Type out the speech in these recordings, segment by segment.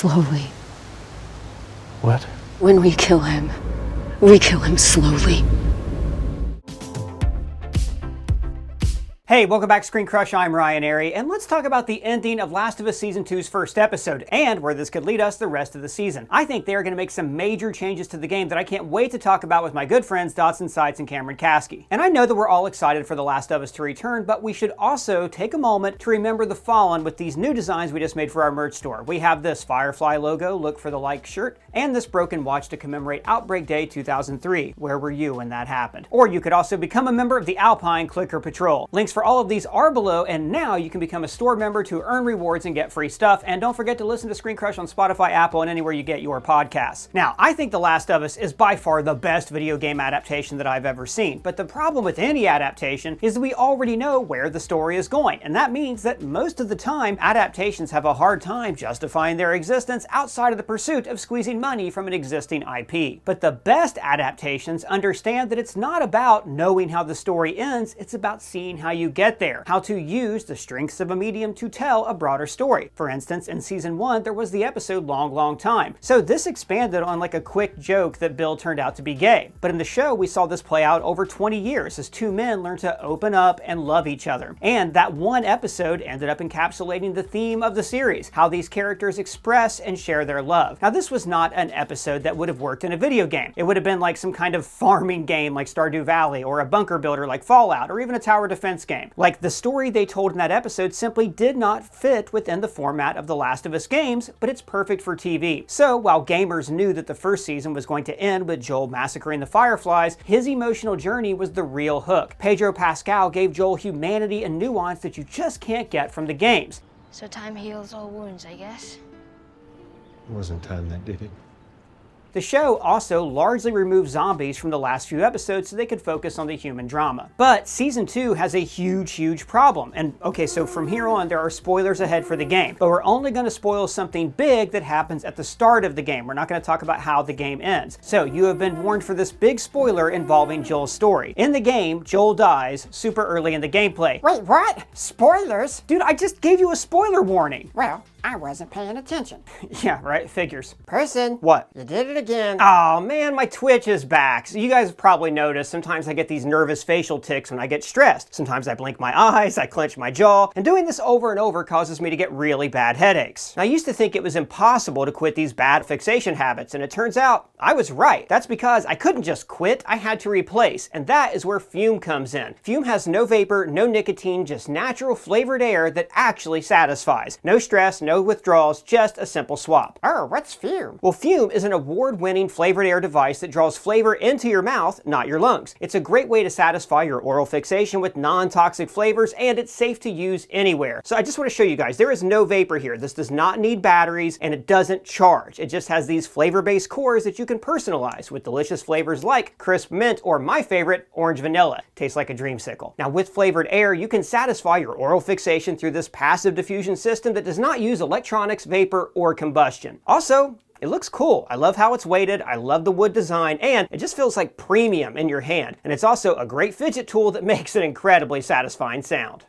slowly. What? When we kill him slowly. Hey, welcome back to ScreenCrush. I'm Ryan Airy, and let's talk about the ending of Last of Us Season 2's first episode, and where this could lead us the rest of the season. I think they are going to make some major changes to the game that I can't wait to talk about with my good friends Dotson Seitz and Cameron Kasky. And I know that we're all excited for The Last of Us to return, but we should also take a moment to remember the fallen with these new designs we just made for our merch store. We have this Firefly logo, look for the like shirt, and this broken watch to commemorate Outbreak Day 2003. Where were you when that happened? Or you could also become a member of the Alpine Clicker Patrol. Links for all of these are below, and now you can become a store member to earn rewards and get free stuff. And don't forget to listen to ScreenCrush on Spotify, Apple, and anywhere you get your podcasts. Now, I think The Last of Us is by far the best video game adaptation that I've ever seen. But the problem with any adaptation is that we already know where the story is going. And that means that most of the time, adaptations have a hard time justifying their existence outside of the pursuit of squeezing money from an existing IP. But the best adaptations understand that it's not about knowing how the story ends, it's about seeing how you get there. How to use the strengths of a medium to tell a broader story. For instance, in season 1, there was the episode Long Time. So this expanded on like a quick joke that Bill turned out to be gay. But in the show, we saw this play out over 20 years as two men learned to open up and love each other. And that one episode ended up encapsulating the theme of the series, how these characters express and share their love. Now, this was not an episode that would have worked in a video game. It would have been like some kind of farming game like Stardew Valley, or a bunker builder like Fallout, or even a tower defense game. Like, the story they told in that episode simply did not fit within the format of the Last of Us games, but it's perfect for TV. So while gamers knew that the first season was going to end with Joel massacring the Fireflies, his emotional journey was the real hook. Pedro Pascal gave Joel humanity and nuance that you just can't get from the games. So time heals all wounds, I guess. It wasn't time that did it. The show also largely removed zombies from the last few episodes so they could focus on the human drama. But season 2 has a huge problem. And okay, so from here on, there are spoilers ahead for the game, but we're only going to spoil something big that happens at the start of the game. We're not going to talk about how the game ends. So you have been warned for this big spoiler involving Joel's story. In the game, Joel dies super early in the gameplay. Wait, what? Spoilers? Dude, I just gave you a spoiler warning. Well, I wasn't paying attention. Yeah, right, figures. Person. What? You did it again. Oh man, my Twitch is back. So you guys have probably noticed sometimes I get these nervous facial tics when I get stressed. Sometimes I blink my eyes, I clench my jaw, and doing this over and over causes me to get really bad headaches. Now, I used to think it was impossible to quit these bad fixation habits, and it turns out I was right. That's because I couldn't just quit, I had to replace, and that is where Fume comes in. Fume has no vapor, no nicotine, just natural flavored air that actually satisfies. No stress, no withdrawals, just a simple swap. Oh, what's Fume? Well, Fume is an award-winning flavored air device that draws flavor into your mouth, not your lungs. It's a great way to satisfy your oral fixation with non-toxic flavors, and it's safe to use anywhere. So I just want to show you guys, there is no vapor here. This does not need batteries, and it doesn't charge. It just has these flavor-based cores that you can personalize with delicious flavors like crisp mint, or my favorite, orange vanilla. Tastes like a dreamsicle. Now, with flavored air, you can satisfy your oral fixation through this passive diffusion system that does not use electronics, vapor, or combustion. Also, it looks cool. I love how it's weighted, I love the wood design, and it just feels like premium in your hand. And it's also a great fidget tool that makes an incredibly satisfying sound.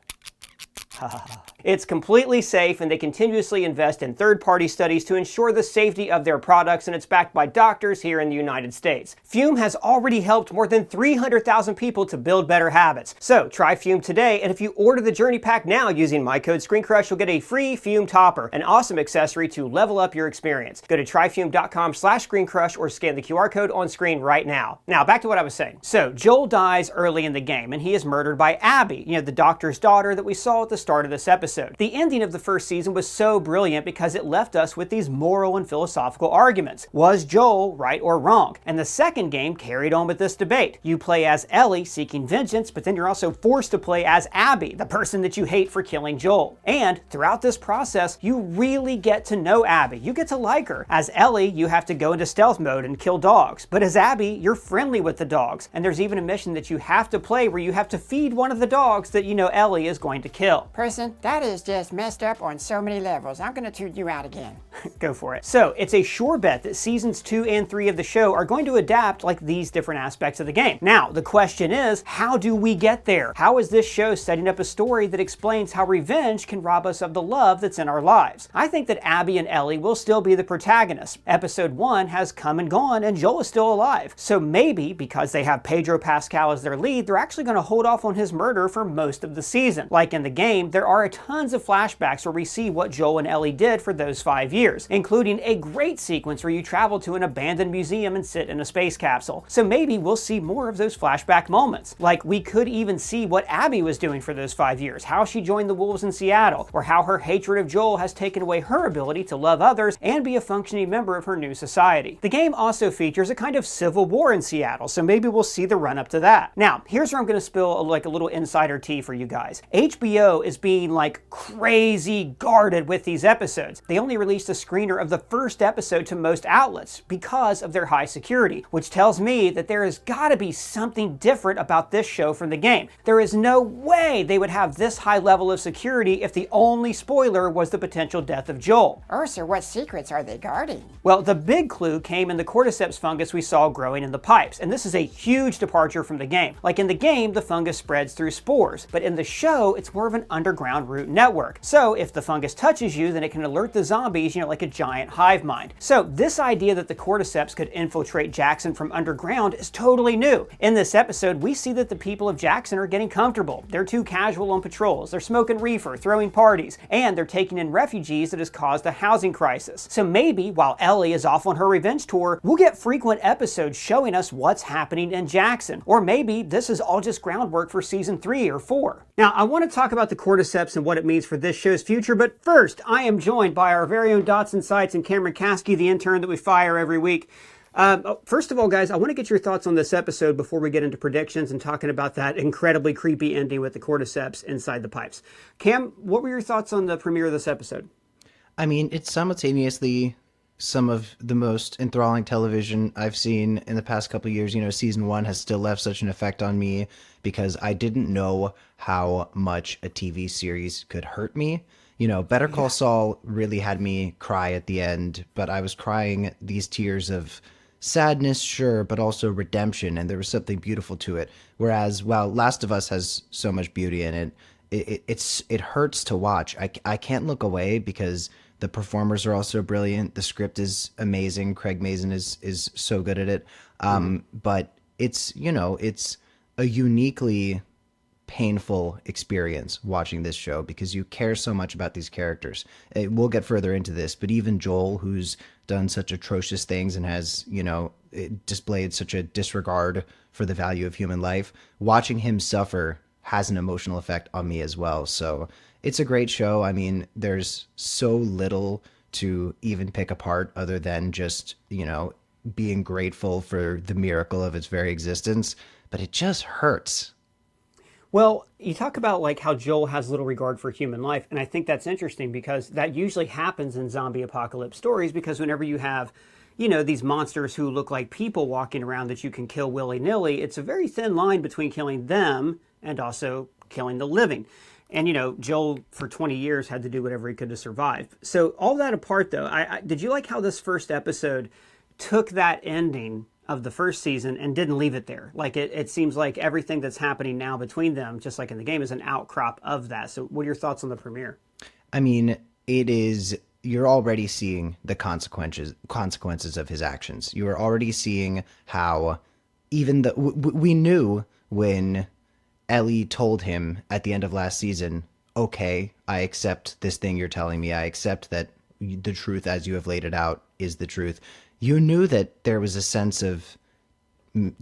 It's completely safe, and they continuously invest in third-party studies to ensure the safety of their products, and it's backed by doctors here in the United States. Fume has already helped more than 300,000 people to build better habits. So try Fume today, and if you order the Journey Pack now using my code ScreenCrush, you'll get a free Fume topper, an awesome accessory to level up your experience. Go to tryfume.com/ScreenCrush or scan the QR code on screen right now. Now, back to what I was saying. So Joel dies early in the game, and he is murdered by Abbey, the doctor's daughter that we saw at the start of this episode. The ending of the first season was so brilliant because it left us with these moral and philosophical arguments. Was Joel right or wrong? And the second game carried on with this debate. You play as Ellie seeking vengeance, but then you're also forced to play as Abbey, the person that you hate for killing Joel. And throughout this process, you really get to know Abbey. You get to like her. As Ellie, you have to go into stealth mode and kill dogs. But as Abbey, you're friendly with the dogs. And there's even a mission that you have to play where you have to feed one of the dogs that Ellie is going to kill. Person, that is just messed up on so many levels. I'm gonna tune you out again. Go for it. So it's a sure bet that seasons 2 and 3 of the show are going to adapt like these different aspects of the game. Now, the question is, how do we get there? How is this show setting up a story that explains how revenge can rob us of the love that's in our lives? I think that Abbey and Ellie will still be the protagonists. Episode 1 has come and gone and Joel is still alive. So maybe, because they have Pedro Pascal as their lead, they're actually going to hold off on his murder for most of the season. Like in the game, there are tons of flashbacks where we see what Joel and Ellie did for those 5 years, including a great sequence where you travel to an abandoned museum and sit in a space capsule. So maybe we'll see more of those flashback moments. Like we could even see what Abbey was doing for those 5 years, how she joined the Wolves in Seattle, or how her hatred of Joel has taken away her ability to love others and be a functioning member of her new society. The game also features a kind of civil war in Seattle, so maybe we'll see the run up to that. Now, here's where I'm going to spill a little insider tea for you guys. HBO is being like crazy guarded with these episodes. They only released a screener of the first episode to most outlets because of their high security, which tells me that there has got to be something different about this show from the game. There is no way they would have this high level of security if the only spoiler was the potential death of Joel. Ursa, what secrets are they guarding? Well, the big clue came in the cordyceps fungus we saw growing in the pipes, and this is a huge departure from the game. Like in the game, the fungus spreads through spores, but in the show, it's more of an underground root network. So if the fungus touches you, then it can alert the zombies, like a giant hive mind. So this idea that the cordyceps could infiltrate Jackson from underground is totally new. In this episode, we see that the people of Jackson are getting comfortable. They're too casual on patrols, they're smoking reefer, throwing parties, and they're taking in refugees that has caused a housing crisis. So maybe while Ellie is off on her revenge tour, we'll get frequent episodes showing us what's happening in Jackson. Or maybe this is all just groundwork for season 3 or 4. Now, I want to talk about the cordyceps and what it means for this show's future, but first, I am joined by our very own Dots and Sights and Cameron Caskey, the intern that we fire every week. First of all, guys, I want to get your thoughts on this episode before we get into predictions and talking about that incredibly creepy ending with the cordyceps inside the pipes. Cam, what were your thoughts on the premiere of this episode? I mean, it's simultaneously some of the most enthralling television I've seen in the past couple of years. Season 1 has still left such an effect on me because I didn't know how much a TV series could hurt me. Better Call Saul really had me cry at the end, but I was crying these tears of sadness, sure, but also redemption, and there was something beautiful to it. Whereas, while Last of Us has so much beauty in it, it hurts to watch. I can't look away because the performers are also brilliant. The script is amazing. Craig Mazin is so good at it. But it's a uniquely painful experience watching this show because you care so much about these characters. We'll get further into this, but even Joel, who's done such atrocious things and has, displayed such a disregard for the value of human life, watching him suffer has an emotional effect on me as well. So it's a great show. I mean, there's so little to even pick apart other than just, being grateful for the miracle of its very existence, but it just hurts. Well, you talk about like how Joel has little regard for human life, and I think that's interesting because that usually happens in zombie apocalypse stories because whenever you have, these monsters who look like people walking around that you can kill willy-nilly, it's a very thin line between killing them and also killing the living. And, Joel for 20 years had to do whatever he could to survive. So all that apart, though, did you like how this first episode took that ending of the first season and didn't leave it there? Like it seems like everything that's happening now between them, just like in the game, is an outcrop of that. So what are your thoughts on the premiere? I mean, you're already seeing the consequences of his actions. You are already seeing how even we knew when Ellie told him at the end of last season, okay, I accept this thing you're telling me. I accept that the truth as you have laid it out is the truth. You knew that there was a sense of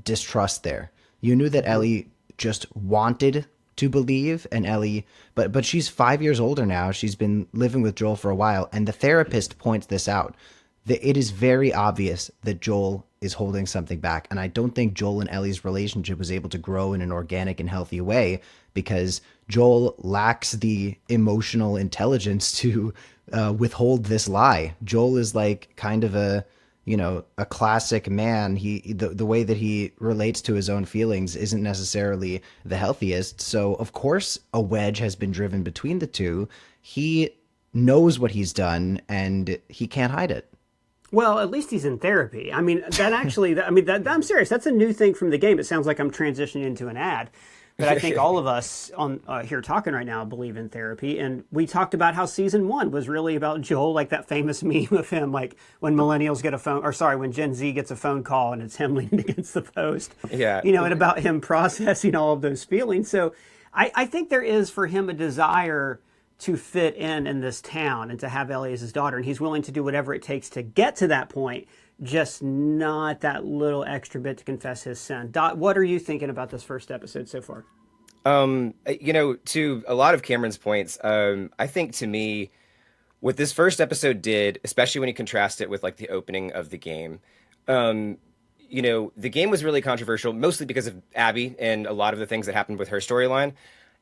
distrust there. You knew that Ellie just wanted to believe, and Ellie, but she's 5 years older now. She's been living with Joel for a while, and the therapist points this out. It is very obvious that Joel is holding something back, and I don't think Joel and Ellie's relationship was able to grow in an organic and healthy way because Joel lacks the emotional intelligence to withhold this lie. Joel is like kind of a classic man. The way that he relates to his own feelings isn't necessarily the healthiest. So of course a wedge has been driven between the two. he knows what he's done and he can't hide it. Well, at least he's in therapy. I mean, that actually, I'm serious. That's a new thing from the game. It sounds like I'm transitioning into an ad. But I think all of us on here talking right now believe in therapy. And we talked about how season 1 was really about Joel, like that famous meme of him, like when millennials get a phone, or sorry, when Gen Z gets a phone call and it's him leaning against the post. Yeah. You know, and about him processing all of those feelings. So I think there is for him a desire to fit in this town and to have Ellie as his daughter. And he's willing to do whatever it takes to get to that point, just not that little extra bit to confess his sin. Dot, what are you thinking about this first episode so far? You know, to a lot of Cameron's points, I think to me, what this first episode did, especially when you contrast it with like the opening of the game, you know, the game was really controversial, mostly because of Abbey and a lot of the things that happened with her storyline.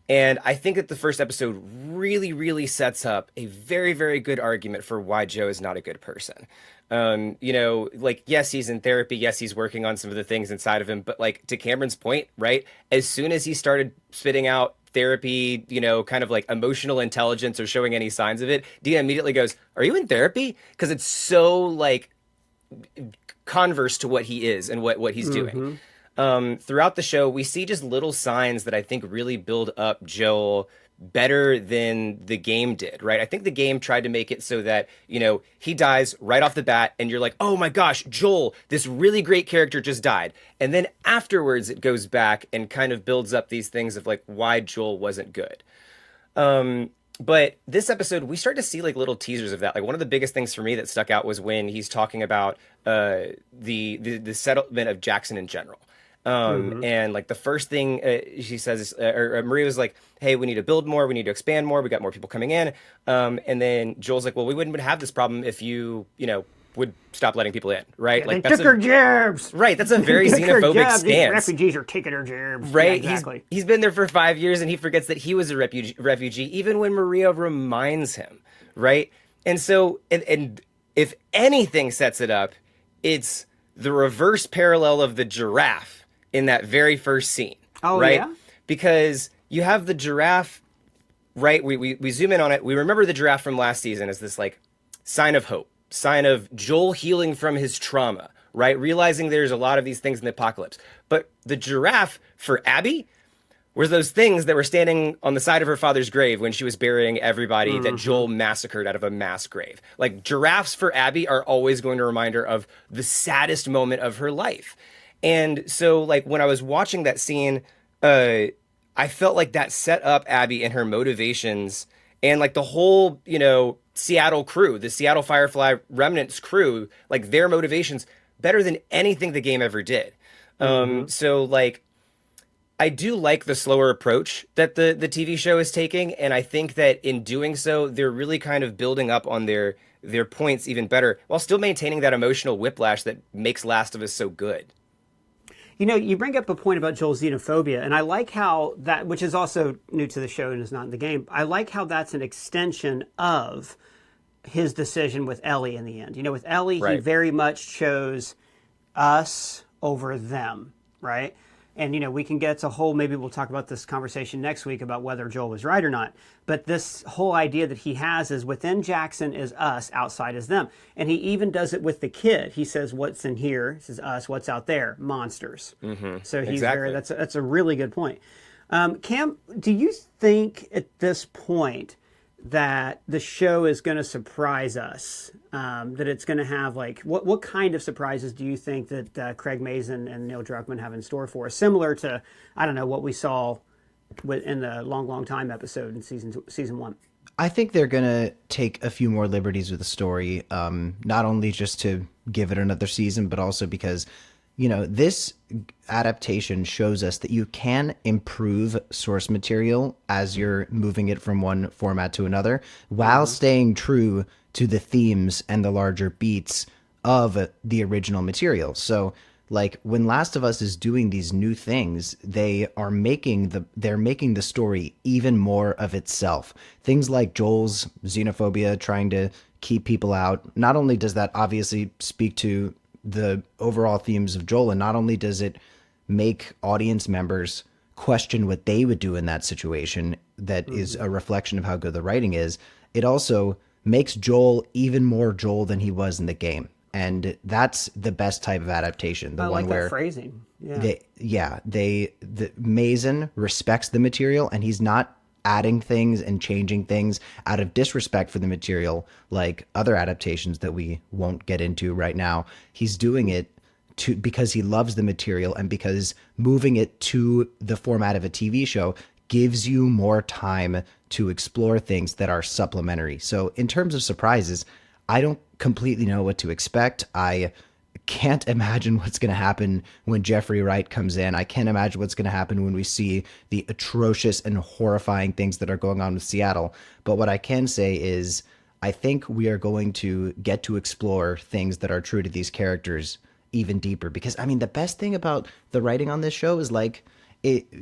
And I think that the first episode really, really sets up a very, very good argument for why Joe is not a good person. You know, like, yes, he's in therapy. Yes, he's working on some of the things inside of him. But like to Cameron's point, right? As soon as he started spitting out therapy, you know, kind of like emotional intelligence or showing any signs of it, Dina immediately goes, "Are you in therapy?" Because it's so like converse to what he is and what he's doing. Throughout the show, we see just little signs that I think really build up Joel better than the game did, right? I think the game tried to make it so that, you know, he dies right off the bat and you're like, oh my gosh, Joel, this really great character just died. And then afterwards it goes back and kind of builds up these things of like why Joel wasn't good. But this episode, we start to see like little teasers of that. Like one of the biggest things for me that stuck out was when he's talking about the settlement of Jackson in general. And like the first thing she says is, or Maria was like, hey, we need to build more. We need to expand more. We got more people coming in. And then Joel's like, well, we wouldn't have this problem if you know, would stop letting people in. Right. Yeah, like they took her jabs. Right. That's a very xenophobic stance. These refugees are taking her jabs. Right. Yeah, exactly. He's been there for 5 years and he forgets that he was a refugee, even when Maria reminds him. Right. And so, and if anything sets it up, it's the reverse parallel of the giraffe in that very first scene. Oh, right? Yeah? Because you have the giraffe, right? We zoom in on it. We remember the giraffe from last season as this like sign of hope, sign of Joel healing from his trauma, right? Realizing there's a lot of these things in the apocalypse. But the giraffe for Abbey were those things that were standing on the side of her father's grave when she was burying everybody that Joel massacred out of a mass grave. Like giraffes for Abbey are always going to remind her of the saddest moment of her life. And so, like, when I was watching that scene, I felt like that set up Abbey and her motivations and, like, the whole, you know, Seattle crew, the Seattle Firefly Remnants crew, like, their motivations better than anything the game ever did. So, like, I do like the slower approach that the TV show is taking, and I think that in doing so, they're really kind of building up on their points even better, while still maintaining that emotional whiplash that makes Last of Us so good. You know, you bring up a point about Joel's xenophobia, and I like how that, which is also new to the show and is not in the game, I like how that's an extension of his decision with Ellie in the end. You know, with Ellie, Right. He very much chose us over them, right? And, you know, we can get to whole, maybe we'll talk about this conversation next week about whether Joel was right or not. But this whole idea that he has is within Jackson is us, outside is them. And he even does it with the kid. He says, what's in here? He says us, what's out there? Monsters. So he's Exactly. that's a really good point. Cam, do you think at this point that the show is going to surprise us? That it's going to have like what kind of surprises do you think that Craig Mazin and Neil Druckmann have in store for us? Similar to, I don't know, what we saw in the long time episode in season 1. I think they're going to take a few more liberties with the story, not only just to give it another season, but also because, you know, this adaptation shows us that you can improve source material as you're moving it from one format to another while staying true to the themes and the larger beats of the original material. So like when Last of Us is doing these new things, they're making the story even more of itself. Things like Joel's xenophobia, trying to keep people out. Not only does that obviously speak to the overall themes of Joel, and not only does it make audience members question what they would do in that situation. That is a reflection of how good the writing is. It also makes Joel even more Joel than he was in the game. And that's the best type of adaptation. The I one like where that phrasing. Yeah. the Mason respects the material, and he's not adding things and changing things out of disrespect for the material like other adaptations that we won't get into right now. He's doing it because he loves the material, and because moving it to the format of a TV show gives you more time to explore things that are supplementary. So in terms of surprises, I don't completely know what to expect. I can't imagine what's going to happen when Jeffrey Wright comes in. I can't imagine what's going to happen when we see the atrocious and horrifying things that are going on with Seattle. But what I can say is I think we are going to get to explore things that are true to these characters even deeper. Because, I mean, the best thing about the writing on this show is like,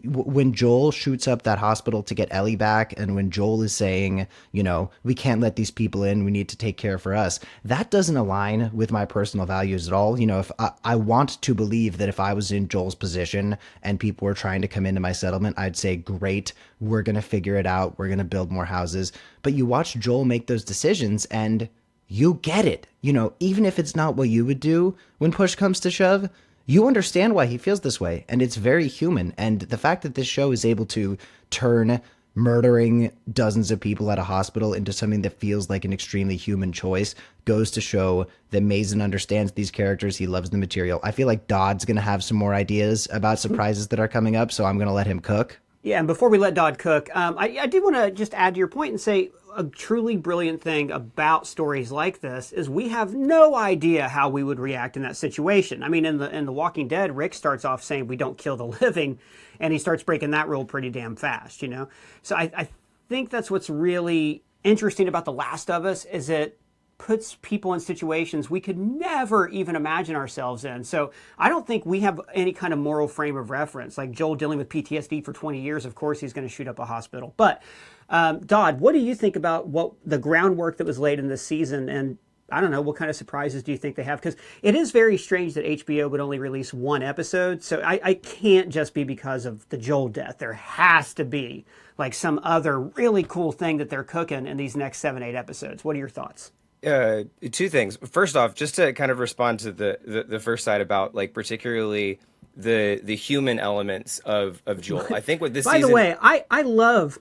when Joel shoots up that hospital to get Ellie back, and when Joel is saying, you know, we can't let these people in, we need to take care for us, that doesn't align with my personal values at all. You know, if I want to believe that if I was in Joel's position and people were trying to come into my settlement, I'd say, great, we're going to figure it out. We're going to build more houses. But you watch Joel make those decisions and you get it. You know, even if it's not what you would do when push comes to shove, you understand why he feels this way, and it's very human. And the fact that this show is able to turn murdering dozens of people at a hospital into something that feels like an extremely human choice goes to show that Mason understands these characters. He loves the material. I feel like Dodd's going to have some more ideas about surprises that are coming up, so I'm going to let him cook. Yeah, and before we let Dodd cook, I did want to just add to your point and say a truly brilliant thing about stories like this is we have no idea how we would react in that situation. I mean, in the Walking Dead, Rick starts off saying we don't kill the living, and he starts breaking that rule pretty damn fast, you know? So I think that's what's really interesting about The Last of Us is it puts people in situations we could never even imagine ourselves in. So I don't think we have any kind of moral frame of reference. Like Joel dealing with PTSD for 20 years, of course he's going to shoot up a hospital. But Dodd, what do you think about what the groundwork that was laid in this season? And I don't know, what kind of surprises do you think they have? Because it is very strange that HBO would only release one episode. So I can't just be because of the Joel death. There has to be like some other really cool thing that they're cooking in these next 7-8 episodes. What are your thoughts? Two things. First off, just to kind of respond to the first side about like particularly the human elements of Joel. I think what this By season... the way, I love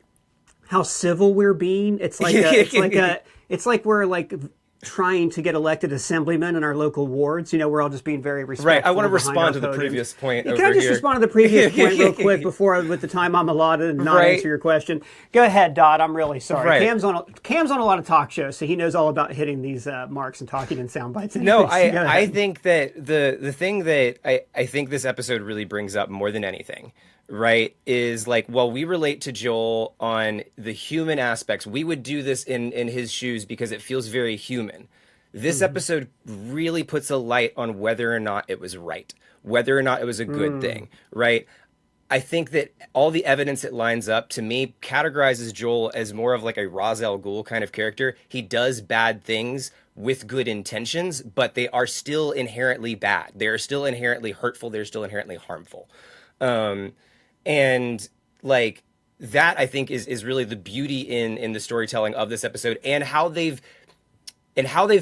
how civil we're being. It's like it's like we're like trying to get elected assemblymen in our local wards. You know, we're all just being very respectful. Right. I want to behind respond our to the podiums. previous point Can over I just here. respond to the previous point real quick before with the time I'm allotted and not answer your question? Go ahead, Dodd. I'm really sorry. Right. Cam's on a lot of talk shows, so he knows all about hitting these marks and talking in sound bites. No, Anyways, I think that the thing that I think this episode really brings up more than anything, right, is like, while we relate to Joel on the human aspects, we would do this in his shoes because it feels very human. This episode really puts a light on whether or not it was right, whether or not it was a good thing, right? I think that all the evidence it lines up, to me, categorizes Joel as more of like a Ra's al Ghul kind of character. He does bad things with good intentions, but they are still inherently bad. They are still inherently hurtful. They're still inherently harmful. And like that, I think is really the beauty in the storytelling of this episode and how they've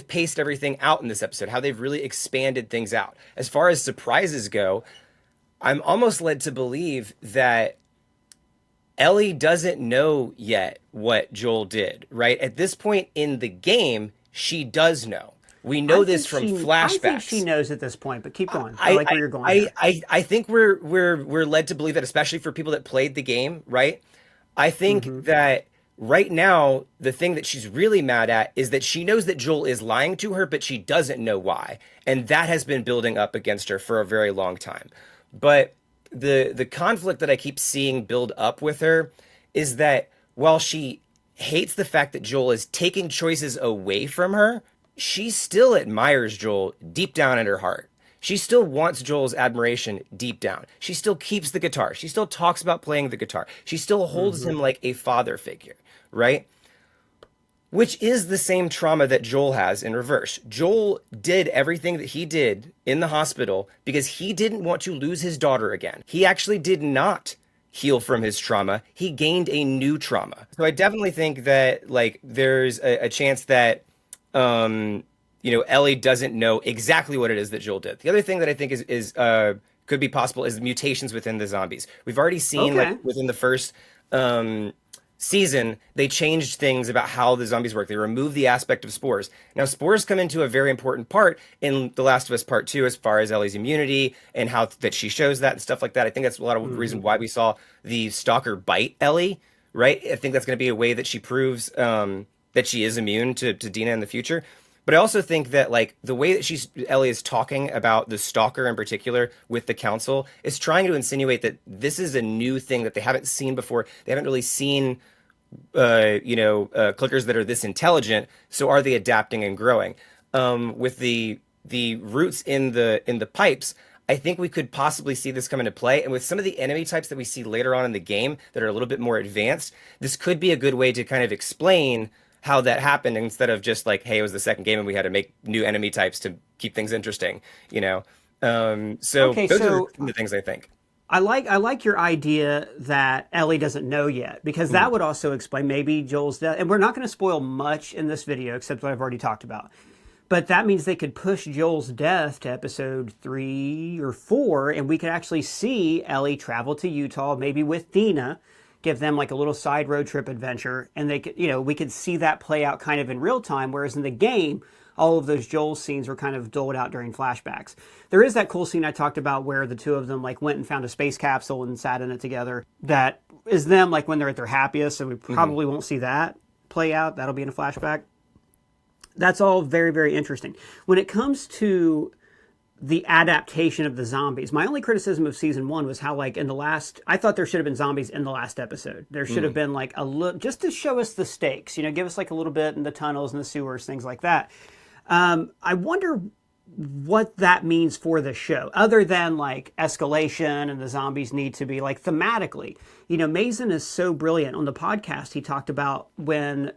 paced everything out in this episode, how they've really expanded things out. As far as surprises go, I'm almost led to believe that Ellie doesn't know yet what Joel did, right? At this point in the game, she does know. We know this from flashbacks. I think she knows at this point, but keep going. I like where you're going. I think we're led to believe that, especially for people that played the game, right? I think that right now, the thing that she's really mad at is that she knows that Joel is lying to her, but she doesn't know why. And that has been building up against her for a very long time. But the conflict that I keep seeing build up with her is that while she hates the fact that Joel is taking choices away from her, she still admires Joel deep down in her heart. She still wants Joel's admiration deep down. She still keeps the guitar. She still talks about playing the guitar. She still holds him like a father figure, right? Which is the same trauma that Joel has in reverse. Joel did everything that he did in the hospital because he didn't want to lose his daughter again. He actually did not. heal from his trauma. He gained a new trauma. So I definitely think that like there's a chance that Ellie doesn't know exactly what it is that Joel did. The other thing that I think is could be possible is mutations within the zombies. We've already seen like within the first season, they changed things about how the zombies work. They removed the aspect of spores. Now, spores come into a very important part in The Last of Us Part 2 as far as Ellie's immunity and how that she shows that and stuff like that. I think that's a lot of the reason why we saw the stalker bite Ellie, right? I think that's going to be a way that she proves that she is immune to Dina in the future. But I also think that like the way that Ellie is talking about the stalker in particular with the council is trying to insinuate that this is a new thing that they haven't seen before. They haven't really seen, clickers that are this intelligent. So are they adapting and growing? With the roots in the pipes, I think we could possibly see this come into play. And with some of the enemy types that we see later on in the game that are a little bit more advanced, this could be a good way to kind of explain how that happened instead of just like, hey, it was the second game and we had to make new enemy types to keep things interesting, So those are the things I think. I like your idea that Ellie doesn't know yet, because that would also explain maybe Joel's death. And we're not going to spoil much in this video except what I've already talked about. But that means they could push Joel's death to episode 3 or 4, and we could actually see Ellie travel to Utah, maybe with Dina, give them like a little side road trip adventure, and they could, we could see that play out kind of in real time, whereas in the game, all of those Joel scenes were kind of doled out during flashbacks. There is that cool scene I talked about where the two of them like went and found a space capsule and sat in it together. That is them like when they're at their happiest, so we probably won't see that play out. That'll be in a flashback. That's all very, very interesting. When it comes to the adaptation of the zombies, my only criticism of season 1 was how like in the last, I thought there should have been zombies in the last episode. There should have been like a little, just to show us the stakes, give us like a little bit in the tunnels and the sewers, things like that. I wonder what that means for the show, other than like escalation and the zombies need to be like thematically. Mason is so brilliant. On the podcast, he talked about when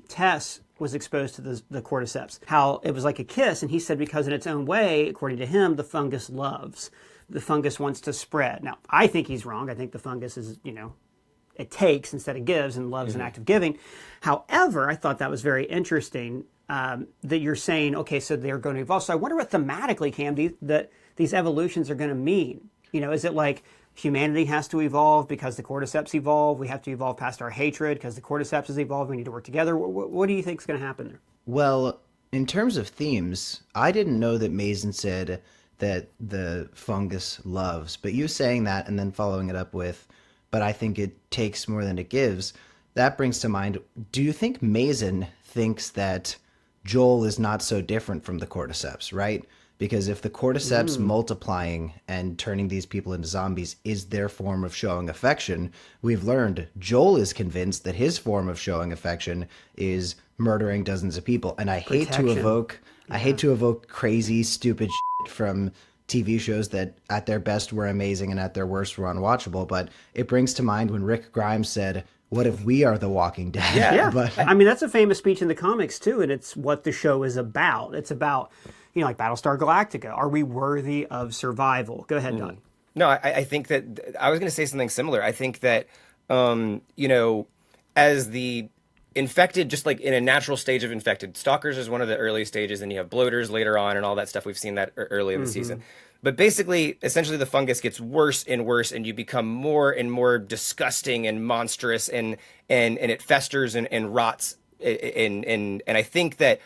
Tess was exposed to the cordyceps, how it was like a kiss, and he said because in its own way, according to him, the fungus loves. The fungus wants to spread. Now, I think he's wrong. I think the fungus is, it takes instead of gives, and love's an act of giving. However, I thought that was very interesting that you're saying, okay, so they're going to evolve. So I wonder what thematically, Cam, these evolutions are going to mean. Is it like humanity has to evolve because the cordyceps evolve? We have to evolve past our hatred because the cordyceps is evolved. We need to work together. What do you think is going to happen there? Well, in terms of themes, I didn't know that Mason said that the fungus loves, but you saying that and then following it up with, but I think it takes more than it gives, that brings to mind, do you think Mason thinks that Joel is not so different from the cordyceps, right? Because if the cordyceps multiplying and turning these people into zombies is their form of showing affection, we've learned Joel is convinced that his form of showing affection is murdering dozens of people. And I hate to evoke crazy, stupid shit from TV shows that at their best were amazing and at their worst were unwatchable. But it brings to mind when Rick Grimes said, "What if we are the Walking Dead?" Yeah. But I mean, that's a famous speech in the comics too, and it's what the show is about. It's about, like Battlestar Galactica. Are we worthy of survival? Go ahead, Don. No, I think that I was going to say something similar. I think that, as the infected, just like in a natural stage of infected, stalkers is one of the early stages, and you have bloaters later on and all that stuff. We've seen that early in the season. But basically, essentially, the fungus gets worse and worse, and you become more and more disgusting and monstrous, and it festers and rots. And I think that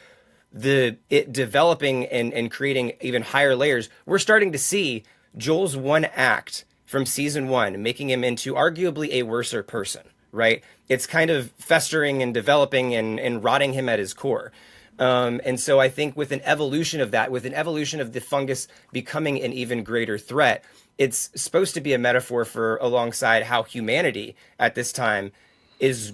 it developing and creating even higher layers, we're starting to see Joel's one act from season 1 making him into arguably a worser person, right? It's kind of festering and developing and rotting him at his core. And so I think with an evolution of that, with an evolution of the fungus becoming an even greater threat, it's supposed to be a metaphor for alongside how humanity at this time is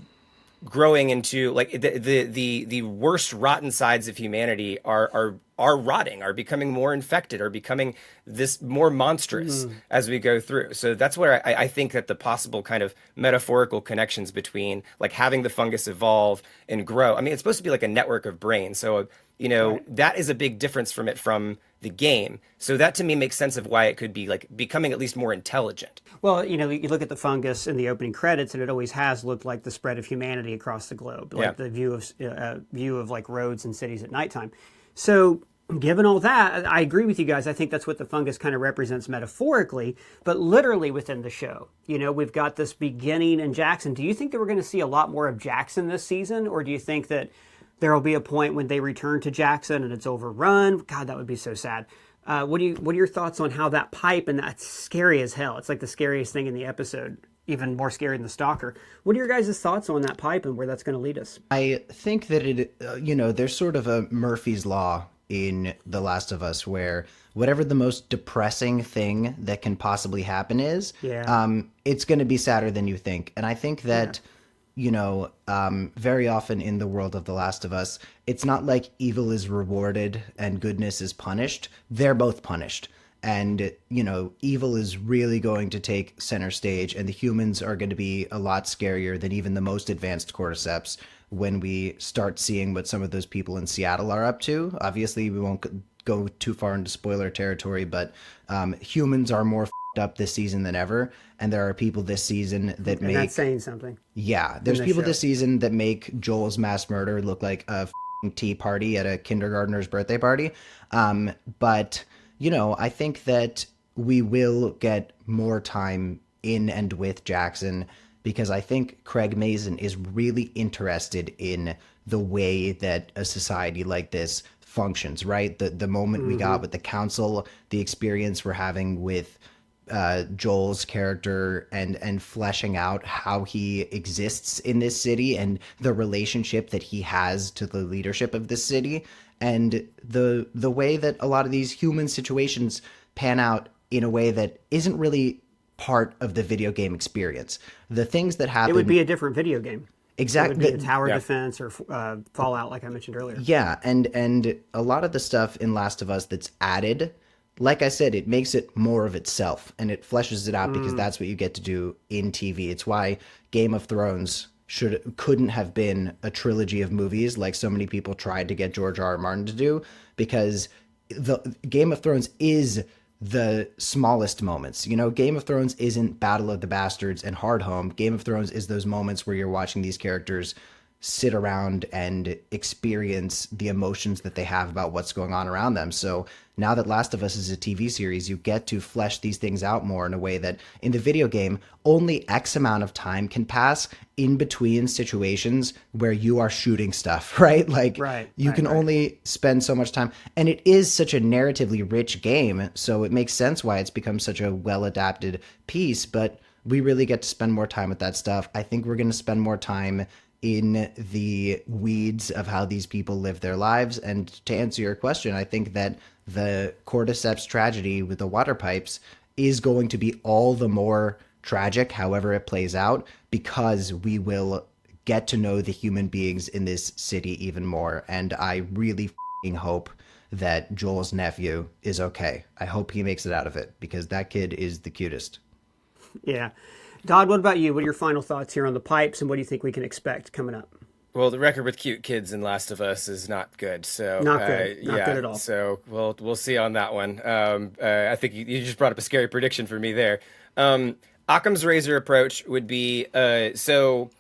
growing into like the worst rotten sides of humanity are rotting, are becoming more infected, are becoming this more monstrous as we go through. So that's where I think that the possible kind of metaphorical connections between like having the fungus evolve and grow. I mean, it's supposed to be like a network of brains. So, that is a big difference from the game. So that to me makes sense of why it could be like becoming at least more intelligent. Well, you know, you look at the fungus in the opening credits, and it always has looked like the spread of humanity across the globe, like the view of like roads and cities at nighttime. So, given all that, I agree with you guys. I think that's what the fungus kind of represents metaphorically, but literally within the show. You know, we've got this beginning in Jackson. Do you think that we're going to see a lot more of Jackson this season, or do you think that there will be a point when they return to Jackson and it's overrun? God, that would be so sad. What are your thoughts on how that pipe, and that's scary as hell. It's like the scariest thing in the episode, even more scary than the stalker. What are your guys' thoughts on that pipe and where that's going to lead us? I think that there's sort of a Murphy's Law in The Last of Us where whatever the most depressing thing that can possibly happen is, it's going to be sadder than you think. And I think that, very often in the world of The Last of Us, it's not like evil is rewarded and goodness is punished. They're both punished. And, evil is really going to take center stage, and the humans are going to be a lot scarier than even the most advanced cordyceps when we start seeing what some of those people in Seattle are up to. Obviously, we won't go too far into spoiler territory, but humans are more f***ed up this season than ever, and there are people this season that make... that's saying something. Yeah, there's people this season that make Joel's mass murder look like a f***ing tea party at a kindergartner's birthday party. But... I think that we will get more time in and with Jackson because I think Craig Mazin is really interested in the way that a society like this functions, right? The moment we got with the council, the experience we're having with Joel's character and fleshing out how he exists in this city and the relationship that he has to the leadership of this city. And the way that a lot of these human situations pan out in a way that isn't really part of the video game experience. The things that happen... It would be a different video game. Exactly. It would be a tower defense or Fallout, like I mentioned earlier. Yeah, and a lot of the stuff in Last of Us that's added, like I said, it makes it more of itself, and it fleshes it out because that's what you get to do in TV. It's why Game of Thrones... couldn't have been a trilogy of movies like so many people tried to get George R.R. Martin to do, because the Game of Thrones is the smallest moments. Game of Thrones isn't Battle of the Bastards and Hardhome. Game of Thrones is those moments where you're watching these characters sit around and experience the emotions that they have about what's going on around them. So now that Last of Us is a TV series, you get to flesh these things out more in a way that in the video game, only X amount of time can pass in between situations where you are shooting stuff, right? Like you can only spend so much time. And it is such a narratively rich game, so it makes sense why it's become such a well-adapted piece, but we really get to spend more time with that stuff. I think we're going to spend more time in the weeds of how these people live their lives. And to answer your question, I think that the cordyceps tragedy with the water pipes is going to be all the more tragic, however it plays out, because we will get to know the human beings in this city even more. And I really f***ing hope that Joel's nephew is okay. I hope he makes it out of it, because that kid is the cutest. Yeah. Dodd, what about you? What are your final thoughts here on the pipes, and what do you think we can expect coming up? Well, the record with cute kids in Last of Us is not good. So not good. Not good at all. So we'll see on that one. I think you just brought up a scary prediction for me there. Occam's razor approach would be so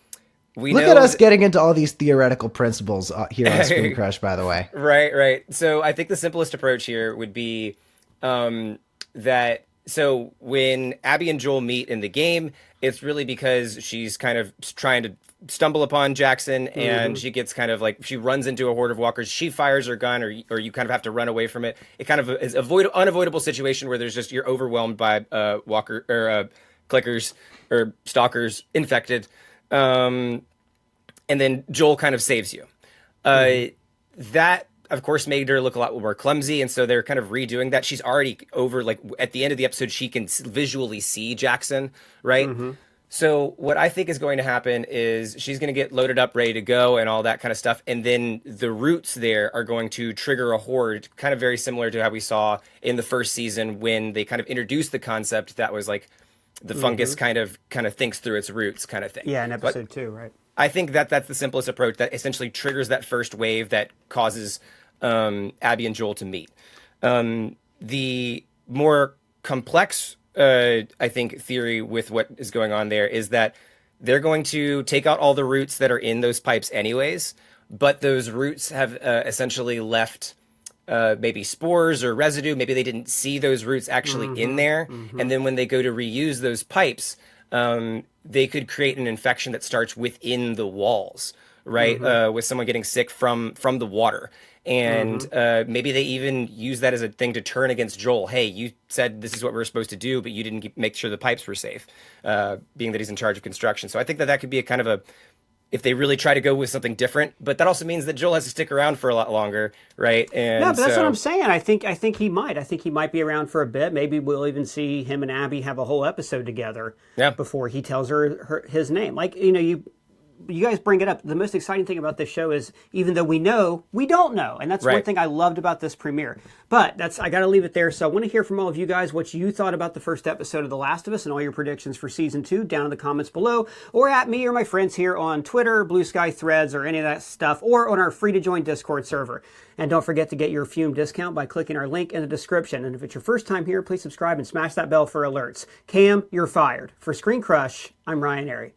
we look know at us getting into all these theoretical principles here on ScreenCrush, by the way. Right. So I think the simplest approach here would be that. So when Abbey and Joel meet in the game, it's really because she's kind of trying to stumble upon Jackson, and she gets kind of like, she runs into a horde of walkers. She fires her gun, or you kind of have to run away from it. It kind of is unavoidable situation where there's just, you're overwhelmed by walker or clickers or stalkers, infected, and then Joel kind of saves you. That, of course, made her look a lot more clumsy, and so they're kind of redoing that. She's already over, like, at the end of the episode, she can visually see Jackson, right? So what I think is going to happen is she's going to get loaded up, ready to go, and all that kind of stuff, and then the roots there are going to trigger a horde, kind of very similar to how we saw in the first season when they kind of introduced the concept that was like the fungus kind of thinks through its roots kind of thing. Yeah, in episode 2, right? I think that's the simplest approach that essentially triggers that first wave that causes Abbey and Joel to meet. The more complex, I think, theory with what is going on there is that they're going to take out all the roots that are in those pipes anyways, but those roots have essentially left maybe spores or residue. Maybe they didn't see those roots actually in there. And then when they go to reuse those pipes, they could create an infection that starts within the walls, right? With someone getting sick from the water. And maybe they even use that as a thing to turn against Joel. Hey, you said this is what we're supposed to do, but you didn't make sure the pipes were safe, being that he's in charge of construction. So I think that that could be a kind of a, if they really try to go with something different, but that also means that Joel has to stick around for a lot longer, right? And no, but that's what I'm saying. I think he might. I think he might be around for a bit. Maybe we'll even see him and Abbey have a whole episode together before he tells her his name. Like, you guys bring it up. The most exciting thing about this show is even though we know, we don't know. And that's one thing I loved about this premiere. But I got to leave it there. So I want to hear from all of you guys what you thought about the first episode of The Last of Us and all your predictions for season 2 down in the comments below, or at me or my friends here on Twitter, Blue Sky Threads, or any of that stuff, or on our free to join Discord server. And don't forget to get your Fume discount by clicking our link in the description. And if it's your first time here, please subscribe and smash that bell for alerts. Cam, you're fired. For ScreenCrush, I'm Ryan Airy.